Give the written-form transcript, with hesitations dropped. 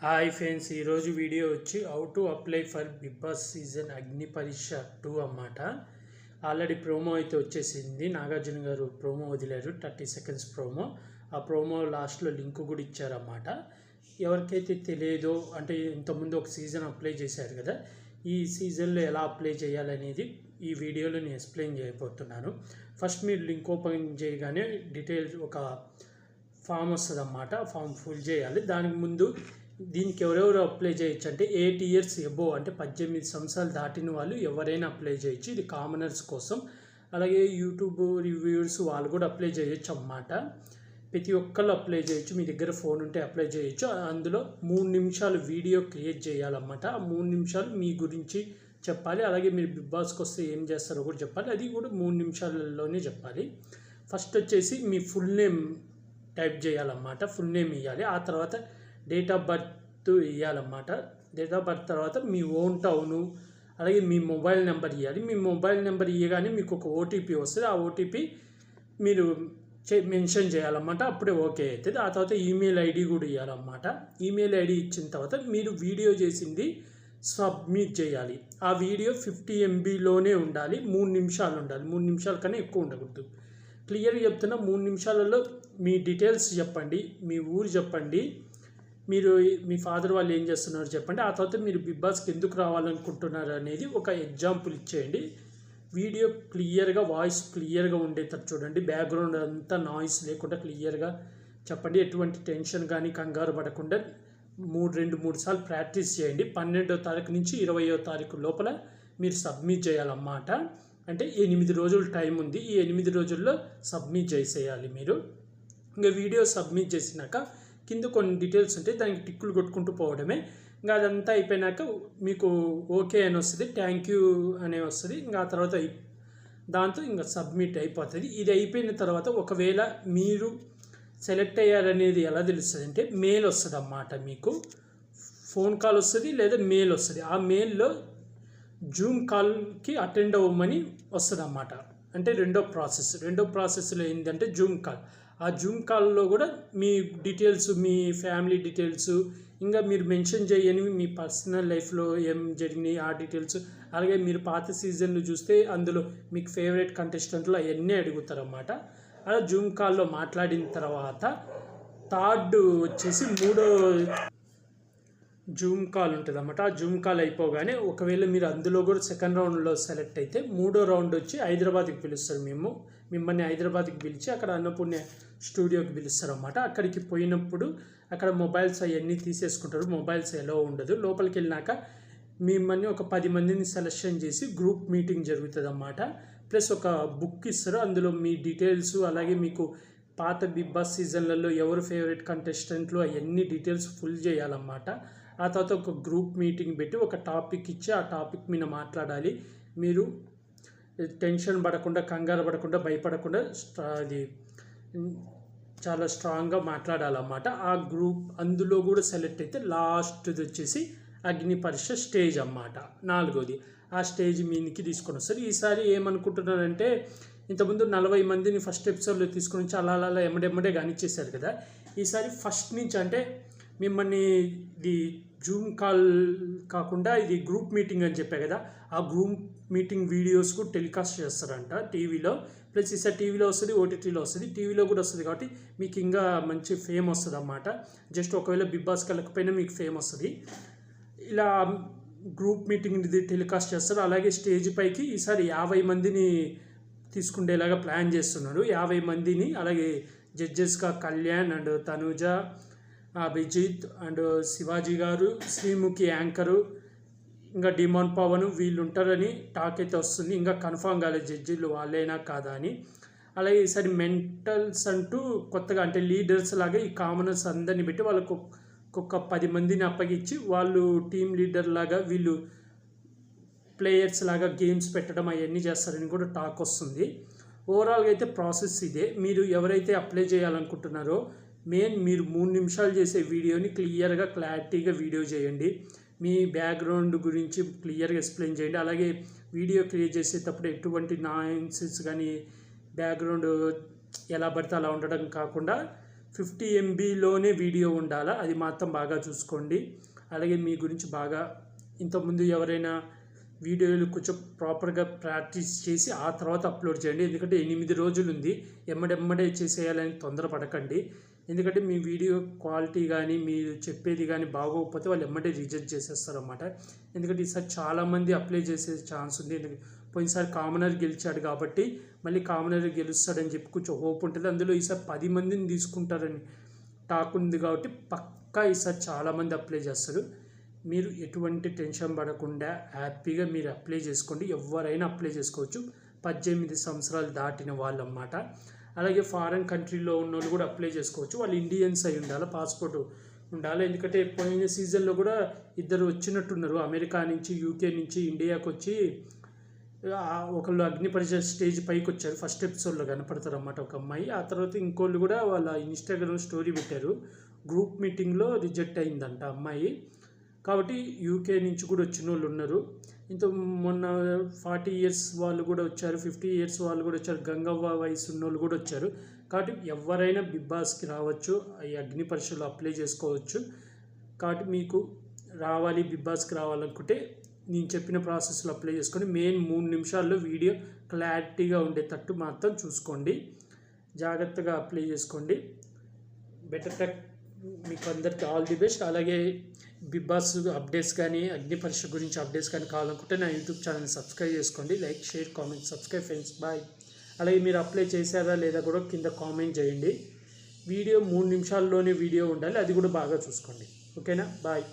Hi friends, ఈరోజు video వచ్చి how to apply for Bigg Boss season Agni Pariksha 2 అన్నమాట. Already promo అయితే వచ్చేసింది. నాగార్జున గారు ప్రోమో వదిలారు, 30 సెకండ్స్ ప్రోమో. ఆ ప్రోమో లాస్ట్లో లింక్ కూడా ఇచ్చారన్నమాట. ఎవరికైతే తెలియదో, అంటే ఇంతకుముందు ఒక సీజన్ అప్లై చేశారు కదా, ఈ సీజన్లో ఎలా అప్లై చేయాలనేది ఈ వీడియోలో నేను ఎక్స్ప్లెయిన్ చేయబోతున్నాను. ఫస్ట్ మీరు లింక్ ఓపెన్ చేయగానే డీటెయిల్స్ ఒక ఫామ్ వస్తుంది అన్నమాట. ఫామ్ ఫుల్ చేయాలి. దానికి ముందు దీనికి ఎవరెవరు అప్లై చేయొచ్చు అంటే 8 ఇయర్స్ ఎబో, అంటే 18 సంవత్సరాలు దాటిన వాళ్ళు ఎవరైనా అప్లై చేయొచ్చు. ఇది కామనర్స్ కోసం. అలాగే యూట్యూబ్ రివ్యూవర్స్ వాళ్ళు కూడా అప్లై చేయొచ్చు అన్నమాట. ప్రతి ఒక్కళ్ళు అప్లై చేయొచ్చు. మీ దగ్గర ఫోన్ ఉంటే అప్లై చేయొచ్చు. అందులో 3 నిమిషాలు వీడియో క్రియేట్ చేయాలన్నమాట. ఆ 3 నిమిషాలు మీ గురించి చెప్పాలి. అలాగే మీరు బిగ్ బాస్కి వస్తే ఏం చేస్తారో కూడా చెప్పాలి. అది కూడా 3 నిమిషాలలోనే చెప్పాలి. ఫస్ట్ వచ్చేసి మీ ఫుల్ నేమ్ టైప్ చేయాలన్నమాట. ఫుల్ నేమ్ ఇవ్వాలి. ఆ తర్వాత డేట్ ఆఫ్ బర్త్ ఇవ్వాలన్నమాట. డేట్ ఆఫ్ బర్త్ తర్వాత మీ ఓన్ టౌను, అలాగే మీ మొబైల్ నెంబర్ ఇవ్వాలి. మీ మొబైల్ నెంబర్ ఇవ్వగానే మీకు ఒక ఓటీపీ వస్తుంది. ఆ ఓటీపీ మీరు మెన్షన్ చేయాలన్నమాట. అప్పుడే ఓకే అవుతుంది. ఆ తర్వాత ఈమెయిల్ ఐడి కూడా ఇవ్వాలన్నమాట. ఈమెయిల్ ఐడి ఇచ్చిన తర్వాత మీరు వీడియో చేసింది సబ్మిట్ చేయాలి. ఆ వీడియో 50 MBలోనే ఉండాలి. 3 నిమిషాలు ఉండాలి. 3 నిమిషాల కన్నా ఎక్కువ ఉండకూడదు. క్లియర్గా చెప్తున్నా, 3 నిమిషాలలో మీ డీటెయిల్స్ చెప్పండి, మీ ఊరు చెప్పండి, మీరు మీ ఫాదర్ వాళ్ళు ఏం చేస్తున్నారు చెప్పండి. ఆ తర్వాత మీరు బిగ్ బాస్కి ఎందుకు రావాలనుకుంటున్నారు అనేది ఒక ఎగ్జాంపుల్ ఇచ్చేయండి. వీడియో క్లియర్గా, వాయిస్ క్లియర్గా ఉండేటట్టు చూడండి. బ్యాక్గ్రౌండ్ అంతా నాయిస్ లేకుండా క్లియర్గా చెప్పండి. ఎటువంటి టెన్షన్ కానీ కంగారు పడకుండా 2-3 సార్లు ప్రాక్టీస్ చేయండి. 12వ తారీఖు నుంచి 20వ తారీఖు లోపల మీరు సబ్మిట్ చేయాలన్నమాట. అంటే 8 రోజులు టైం ఉంది. ఈ 8 రోజుల్లో సబ్మిట్ చేసేయాలి మీరు. ఇంకా వీడియో సబ్మిట్ చేసినాక కింద కొన్ని డీటెయిల్స్ ఉంటాయి, దానికి టిక్కులు కొట్టుకుంటూ పోవడమే. ఇంకా అదంతా అయిపోయినాక మీకు ఓకే అని వస్తుంది, థ్యాంక్ యూ అనే వస్తుంది. ఇంకా ఆ తర్వాత దాంతో ఇంకా సబ్మిట్ అయిపోతుంది. ఇది అయిపోయిన తర్వాత ఒకవేళ మీరు సెలెక్ట్ అయ్యారనేది ఎలా తెలుస్తుంది అంటే మెయిల్ వస్తుంది అన్నమాట. మీకు ఫోన్ కాల్ వస్తుంది లేదా మెయిల్ వస్తుంది. ఆ మెయిల్లో జూమ్ కాల్కి అటెండ్ అవ్వమని వస్తుంది అన్నమాట. అంటే రెండో ప్రాసెస్లో ఏంటంటే జూమ్ కాల్. ఆ జూమ్ కాల్లో కూడా మీ డీటెయిల్స్, మీ ఫ్యామిలీ డీటెయిల్స్, ఇంకా మీరు మెన్షన్ చేయని మీ పర్సనల్ లైఫ్లో ఏం జరిగినాయి ఆ డీటెయిల్స్, అలాగే మీరు పాత సీజన్లు చూస్తే అందులో మీకు ఫేవరెట్ కంటెస్టెంట్లు అవన్నీ అడుగుతారన్నమాట. అలా జూమ్ కాల్లో మాట్లాడిన తర్వాత థర్డ్ వచ్చేసి మూడో జూమ్ కాల్ ఉంటుంది అన్నమాట. ఆ జూమ్ కాల్ అయిపోగానే ఒకవేళ మీరు అందులో కూడా సెకండ్ రౌండ్లో సెలెక్ట్ అయితే మూడో రౌండ్ వచ్చి హైదరాబాద్కి పిలుస్తారు. మిమ్మల్ని హైదరాబాద్కి పిలిచి అక్కడ అన్నపూర్ణ స్టూడియోకి పిలుస్తారు అన్నమాట. అక్కడికి పోయినప్పుడు అక్కడ మొబైల్స్ అవన్నీ తీసేసుకుంటారు. మొబైల్స్ ఎలా ఉండదు. లోపలికి వెళ్ళినాక మిమ్మల్ని ఒక 10 మందిని సెలెక్షన్ చేసి గ్రూప్ మీటింగ్ జరుగుతుంది అన్నమాట. ప్లస్ ఒక బుక్ ఇస్తారు. అందులో మీ డీటెయిల్స్, అలాగే మీకు పాత బిగ్ బాస్ సీజన్లలో ఎవరు ఫేవరెట్ కంటెస్టెంట్లు అవన్నీ డీటెయిల్స్ ఫుల్ చేయాలన్నమాట. ఆ తర్వాత ఒక గ్రూప్ మీటింగ్ పెట్టి ఒక టాపిక్ ఇచ్చి ఆ టాపిక్ మీద మాట్లాడాలి. మీరు టెన్షన్ పడకుండా, కంగారు పడకుండా, భయపడకుండా అది చాలా స్ట్రాంగ్గా మాట్లాడాలన్నమాట. ఆ గ్రూప్ అందులో కూడా సెలెక్ట్ అయితే లాస్ట్ది వచ్చేసి అగ్ని పరీక్ష స్టేజ్ అన్నమాట. 4వది. ఆ స్టేజ్ మీనికి తీసుకొని వస్తారు. ఈసారి ఏమనుకుంటున్నారంటే ఇంతకుముందు 40 మందిని ఫస్ట్ ఎపిసోడ్లో తీసుకొని వచ్చి అలా ఎమ్మడెమ్మడే కానిచ్చేసారు కదా. ఈసారి ఫస్ట్ నుంచి అంటే మిమ్మల్ని ఇది జూమ్ కాల్ కాకుండా ఇది గ్రూప్ మీటింగ్ అని చెప్పా కదా, ఆ గ్రూప్ మీటింగ్ వీడియోస్ కూడా టెలికాస్ట్ చేస్తారంట టీవీలో. ప్లస్ ఈసారి టీవీలో వస్తుంది, ఓటీటీలో వస్తుంది, టీవీలో కూడా వస్తుంది. కాబట్టి మీకు ఇంకా మంచి ఫేమ్ వస్తుంది అన్నమాట. జస్ట్ ఒకవేళ బిగ్ బాస్కి వెళ్ళకపోయినా మీకు ఫేమ్ వస్తుంది. ఇలా గ్రూప్ మీటింగ్ టెలికాస్ట్ చేస్తారు. అలాగే స్టేజ్ పైకి ఈసారి 50 మందిని తీసుకుండేలాగా ప్లాన్ చేస్తున్నాడు. 50 మందిని. అలాగే జడ్జెస్గా కళ్యాణ్ అండ్ తనుజ, అభిజిత్ అండ్ శివాజీ గారు, శ్రీముఖి యాంకరు, ఇంకా డిమాన్ పవన్ వీళ్ళు ఉంటారని టాక్ అయితే వస్తుంది. ఇంకా కన్ఫామ్ కాలేదు జడ్జీలు వాళ్ళైనా కాదా అని. అలాగే ఈసారి మెంటల్స్ అంటూ కొత్తగా, అంటే లీడర్స్ లాగా ఈ కామనర్స్ అందరినీ పెట్టి వాళ్ళకు ఒక్కొక్క 10 మందిని అప్పగించి వాళ్ళు టీమ్ లీడర్ లాగా, వీళ్ళు ప్లేయర్స్ లాగా గేమ్స్ పెట్టడం అవన్నీ చేస్తారని కూడా టాక్ వస్తుంది. ఓవరాల్గా అయితే ప్రాసెస్ ఇదే. మీరు ఎవరైతే అప్లై చేయాలనుకుంటున్నారో మీరు 3 నిమిషాలు చేసే వీడియోని క్లియర్గా, క్లారిటీగా వీడియో చేయండి. మీ బ్యాక్గ్రౌండ్ గురించి క్లియర్గా ఎక్స్ప్లెయిన్ చేయండి. అలాగే వీడియో క్రియేట్ చేసేటప్పుడు ఎటువంటి నాయిసెస్ కానీ, బ్యాక్గ్రౌండ్ ఎలా పడితే అలా ఉండడం కాకుండా 50 MBలోనే వీడియో ఉండాలా, అది మాత్రం బాగా చూసుకోండి. అలాగే మీ గురించి బాగా ఇంతకుముందు ఎవరైనా వీడియోలు కొంచెం ప్రాపర్గా ప్రాక్టీస్ చేసి ఆ తర్వాత అప్లోడ్ చేయండి. ఎందుకంటే 8 రోజులు ఉంది, ఎమ్మడెమ్మడే చేసేయాలని తొందరపడకండి. ఎందుకంటే మీ వీడియో క్వాలిటీ కానీ మీరు చెప్పేది కానీ బాగోకపోతే వాళ్ళు ఎమ్మడే రిజెక్ట్ చేసేస్తారన్నమాట. ఎందుకంటే ఈసారి చాలామంది అప్లై చేసే ఛాన్స్ ఉంది. పోయినసారి కామనర్ గెలిచాడు కాబట్టి మళ్ళీ కామనర్ గెలుస్తాడని చెప్పి కొంచెం హోప్ ఉంటుంది. అందులో ఈసారి 10 మందిని తీసుకుంటారని టాక్ ఉంది కాబట్టి పక్కా ఈసారి చాలామంది అప్లై చేస్తారు. మీరు ఎటువంటి టెన్షన్ పడకుండా హ్యాపీగా మీరు అప్లై చేసుకోండి. ఎవరైనా అప్లై చేసుకోవచ్చు, 18 సంవత్సరాలు దాటిన వాళ్ళు అన్నమాట. అలాగే ఫారెన్ కంట్రీలో ఉన్న వాళ్ళు కూడా అప్లై చేసుకోవచ్చు. వాళ్ళు ఇండియన్స్ అయి ఉండాలి, పాస్పోర్ట్ ఉండాలి. ఎందుకంటే పోయిన సీజన్లో కూడా ఇద్దరు వచ్చినట్టున్నారు, అమెరికా నుంచి యూకే నుంచి ఇండియాకి వచ్చి ఒకళ్ళు అగ్ని పరీక్ష స్టేజ్ పైకి వచ్చారు. ఫస్ట్ ఎపిసోడ్లో కనపడతారు అన్నమాట ఒక అమ్మాయి. ఆ తర్వాత ఇంకోళ్ళు కూడా వాళ్ళ ఇన్స్టాగ్రామ్ స్టోరీ పెట్టారు, గ్రూప్ మీటింగ్లో రిజెక్ట్ అయిందంట అమ్మాయి. కాబట్టి యూకే నుంచి కూడా వచ్చిన వాళ్ళు ఉన్నారు. ఇంత మొన్న 40 years వాళ్ళు కూడా వచ్చారు, 50 years వాళ్ళు కూడా వచ్చారు, గంగవ్వ వయసు ఉన్న వాళ్ళు కూడా వచ్చారు. కాబట్టి ఎవరైనా బిగ్ బాస్కి రావచ్చు, ఈ అగ్ని పరీక్షలు అప్లై చేసుకోవచ్చు. కాబట్టి మీకు రావాలి, బిగ్ బాస్కి రావాలనుకుంటే నేను చెప్పిన ప్రాసెస్లో అప్లై చేసుకోండి. మెయిన్ 3 నిమిషాల్లో వీడియో క్లారిటీగా ఉండేటట్టు మాత్రం చూసుకోండి. జాగ్రత్తగా అప్లై చేసుకోండి. బెటర్ టెక్ మీకు అందరికీ ఆల్ ది బెస్ట్. అలాగే బిగ్ బాస్ అప్డేట్స్ కానీ అగ్ని పరీక్ష గురించి అప్డేట్స్ కానీ కావాలనుకుంటే నా యూట్యూబ్ ఛానల్ని సబ్స్క్రైబ్ చేసుకోండి. Like, share, comment, subscribe friends. Bye. అలాగే మీరు అప్లై చేశారా లేదా కూడా కింద కామెంట్ చేయండి. వీడియో 3 నిమిషాల్లోనే వీడియో ఉండాలి, అది కూడా బాగా చూసుకోండి. ఓకేనా? బాయ్.